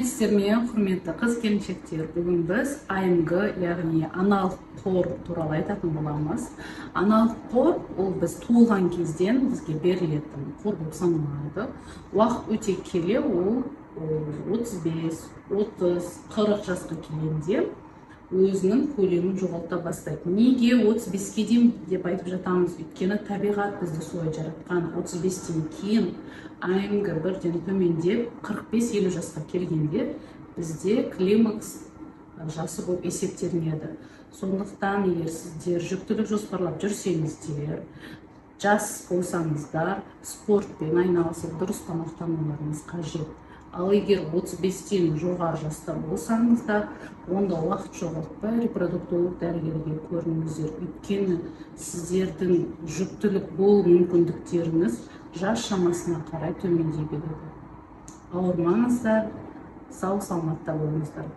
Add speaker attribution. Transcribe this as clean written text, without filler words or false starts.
Speaker 1: Сәлеметсіздер ме, құрметті қыз-келіншектер. Бүгін біз АМГ, яғни аналық қор туралы айтатын боламыз. Аналық қор ол біз туылған кезден бізге берілетін қор болып саналады. Уақыт өте келе ол 35, 30, 40 жасқа келгенде өзінің көлемін жоғалта бастайды. Неге 35-ке дейін деп айтып жатамыз? Өйткені табиғат бізді солай жаратқан. 35-тен кейін АМГ бірден төмендеп 45-50 жасқа келгенде бізде климакс жасы болып есептелінеді. Сондықтан егер сіздер жүктілік жоспарлап жүрсеңіздер, жас болсаңыздар, спортпен айналысып дұрыс тамақтануларыңыз қажет. Ал егер 35-тен жоғары жаста болсаңыздар, онда уақыт жоғалтпай репродуктолог дәрігерге көріңіздер. Өйткені сіздердің жүктілік болу мүмкіндіктеріңіз жас шамасына қарай төмендей береді. Ауырмаңыздар, сау саламатта болыңыздар.